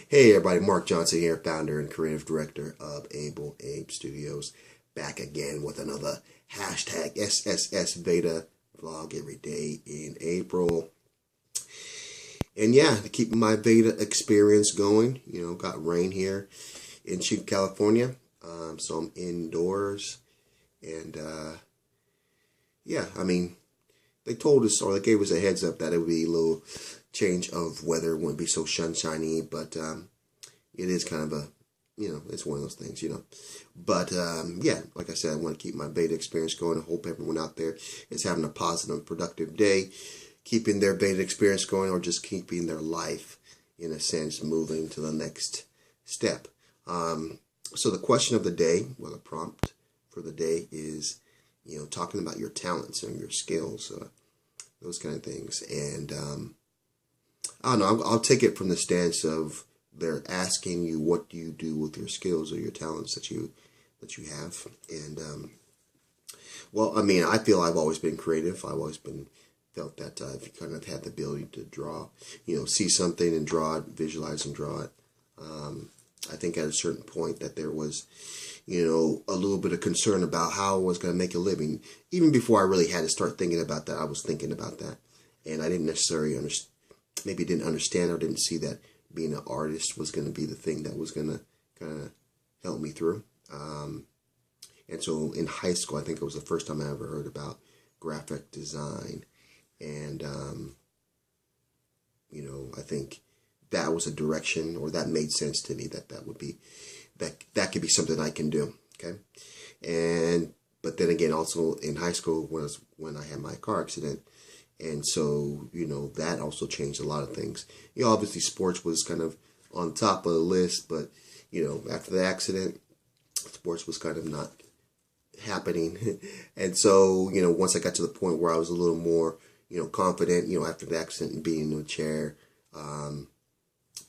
Hey everybody, Mark Johnson here, founder and creative director of Able Abe Studios, back again with another hashtag SSSVEDA vlog every day in April. And yeah, keeping my Veda experience going. Got rain here in Chico, California, so I'm indoors. And yeah, I mean, they told us, or they gave us a heads up that it would be a little change of weather. It wouldn't be so sunshiny, but it is kind of a, it's one of those things, But yeah, like I said, I want to keep my beta experience going. I hope everyone out there is having a positive, productive day, keeping their beta experience going, or just keeping their life, in a sense, moving to the next step. So the question of the day, well, the prompt for the day is, talking about your talents and your skills, those kind of things. And I don't know, I'll take it from the stance of they're asking you, what do you do with your skills or your talents that you have? And well, I mean, I feel I've always been creative. I've always felt that I've kind of had the ability to draw, see something and draw it, visualize and draw it. I think at a certain point that there was, a little bit of concern about how I was going to make a living. Even before I really had to start thinking about that, I was thinking about that. And I didn't necessarily understand or didn't see that being an artist was going to be the thing that was going to kind of help me through. And so in high school, I think it was the first time I ever heard about graphic design. And, I think that was a direction, or that made sense to me, that would be, that could be something I can do. Okay. But then again, also in high school was when I had my car accident. And so, that also changed a lot of things. Obviously sports was kind of on top of the list, but, after the accident, sports was kind of not happening. And so, once I got to the point where I was a little more, confident, after the accident and being in a chair,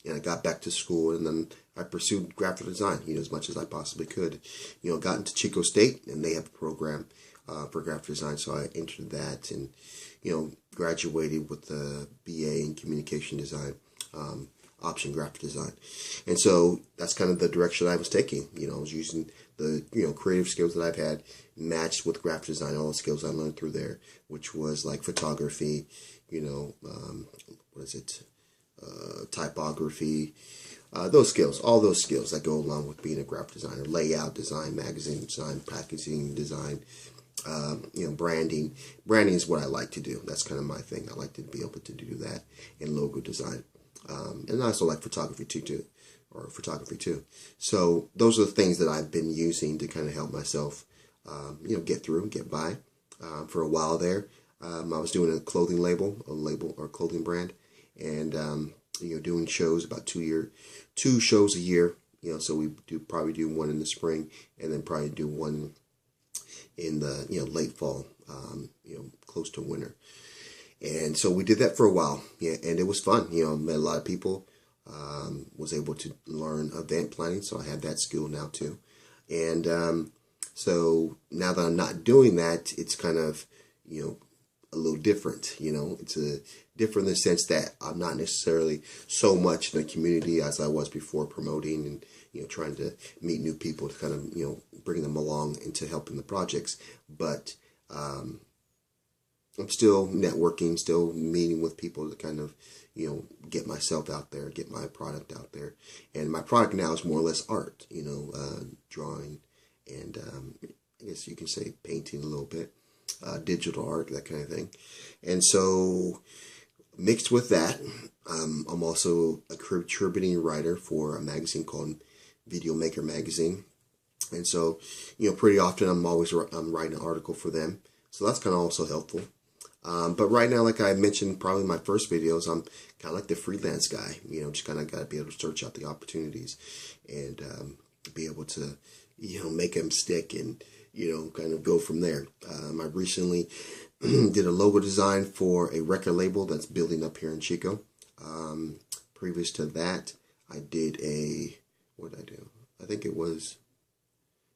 and I got back to school, and then I pursued graphic design, as much as I possibly could. Got into Chico State, and they have a program for graphic design, so I entered that, and graduated with a BA in communication design, option graphic design. And so that's kind of the direction I was taking. I was using the creative skills that I've had matched with graphic design, all the skills I learned through there, which was like photography, typography, all those skills that go along with being a graphic designer: layout design, magazine design, packaging design, branding. Branding is what I like to do. That's kind of my thing. I like to be able to do that in logo design. And I also like photography too. So those are the things that I've been using to kind of help myself, get through, get by. For a while there, I was doing a clothing label or clothing brand, and doing shows, about 2 shows a year. So we probably do one in the spring, and then probably do one in the late fall, close to winter. And so we did that for a while, and it was fun. Met a lot of people, was able to learn event planning, so I have that skill now too. And so now that I'm not doing that, it's kind of a little different. It's different in the sense that I'm not necessarily so much in the community as I was before, promoting and trying to meet new people to kind of bring them along into helping the projects. But I'm still networking, still meeting with people to kind of get myself out there, get my product out there. And my product now is more or less art, drawing, and I guess you can say painting a little bit, digital art, that kind of thing. And so mixed with that, I'm also a contributing writer for a magazine called Video Maker Magazine. And so, pretty often I'm writing an article for them. So that's kind of also helpful. But right now, like I mentioned probably in my first videos, I'm kind of like the freelance guy, just kind of got to be able to search out the opportunities and be able to, make them stick and, kind of go from there. I recently did a logo design for a record label that's building up here in Chico. Previous to that, I did what did I do? I think it was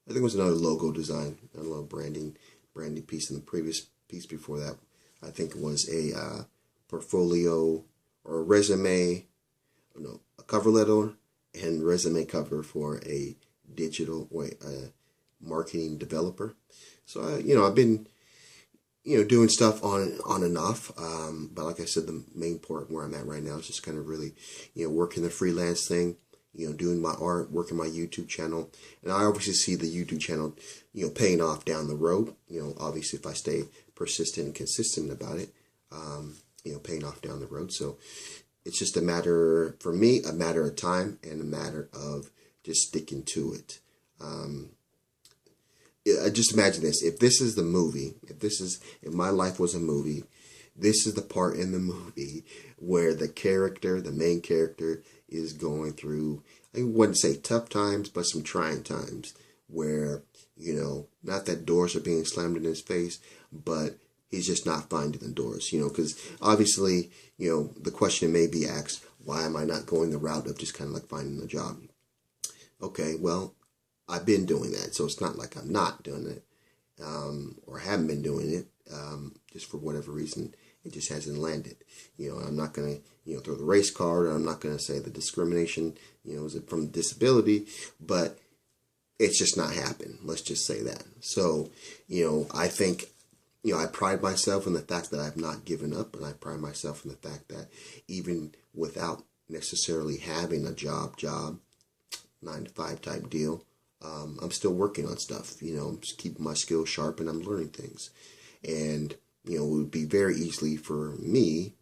another logo design, a little branding piece. In the previous piece before that, I think it was a portfolio or a resume, a cover letter and resume cover for a digital marketing developer. So, I've been, doing stuff on and off. But like I said, the main part where I'm at right now is just kind of really, working the freelance thing, doing my art, working my YouTube channel. And I obviously see the YouTube channel, paying off down the road. Obviously if I stay persistent and consistent about it, paying off down the road. So it's just a matter, for me, a matter of time and a matter of just sticking to it. Just imagine this. If this is the movie, if my life was a movie, this is the part in the movie where the main character is going through, I wouldn't say tough times, but some trying times where, not that doors are being slammed in his face, but he's just not finding the doors, because obviously, the question may be asked, why am I not going the route of just kind of like finding a job? Okay, well, I've been doing that, so it's not like I'm not doing it, or haven't been doing it, just for whatever reason, it just hasn't landed. I'm not going to, throw the race card, or I'm not going to say the discrimination, is it from disability, but it's just not happened. Let's just say that. So, I think, I pride myself in the fact that I've not given up, and I pride myself in the fact that even without necessarily having a job, 9-to-5 type deal, I'm still working on stuff, I'm just keeping my skills sharp and I'm learning things. And, it would be very easily for me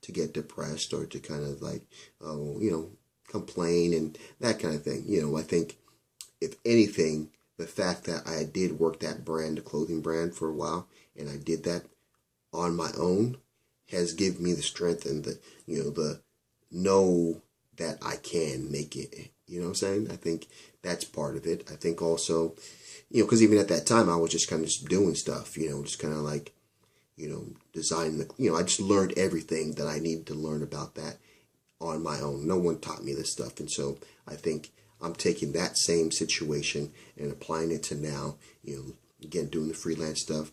to get depressed or to kind of like, complain and that kind of thing. I think if anything, the fact that I did work that brand, the clothing brand, for a while, and I did that on my own, has given me the strength and the know that I can make it. You know what I'm saying? I think that's part of it. I think also, because even at that time, I was just kind of just doing stuff, just kind of like, designing I just learned everything that I needed to learn about that on my own. No one taught me this stuff. And so I think I'm taking that same situation and applying it to now, again, doing the freelance stuff,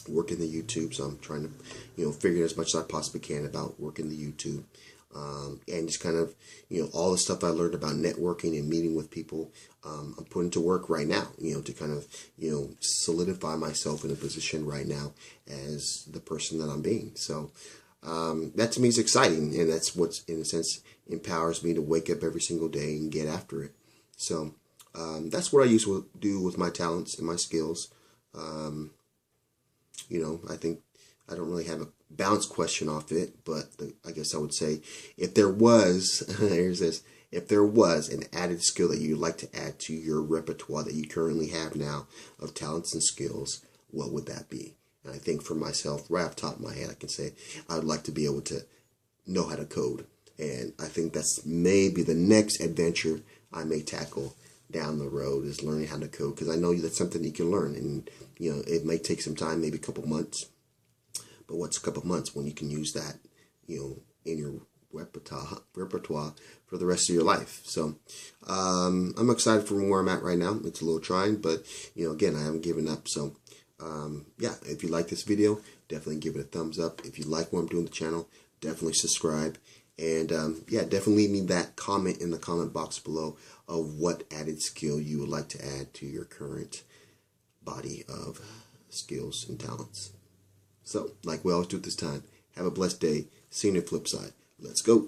working the YouTube. So I'm trying to, figure as much as I possibly can about working the YouTube. And just kind of, all the stuff I learned about networking and meeting with people, I'm putting to work right now, to kind of, solidify myself in a position right now as the person that I'm being. So, that to me is exciting, and that's what's, in a sense, empowers me to wake up every single day and get after it. So, that's what I used to do with my talents and my skills. I think I don't really have a balanced question off it, but I guess I would say, if there was, here's this, if there was an added skill that you'd like to add to your repertoire that you currently have now of talents and skills, what would that be? And I think for myself, right off the top of my head, I can say I would like to be able to know how to code. And I think that's maybe the next adventure I may tackle down the road, is learning how to code, because I know that's something you can learn, and it may take some time, maybe a couple months. But what's a couple months when you can use that, in your repertoire for the rest of your life? So I'm excited from where I'm at right now. It's a little trying, but again, I haven't given up. So yeah, if you like this video, definitely give it a thumbs up. If you like what I'm doing with the channel, definitely subscribe. And yeah, definitely leave me that comment in the comment box below of what added skill you would like to add to your current body of skills and talents. So, like we always do at this time, have a blessed day. See you on the flip side. Let's go.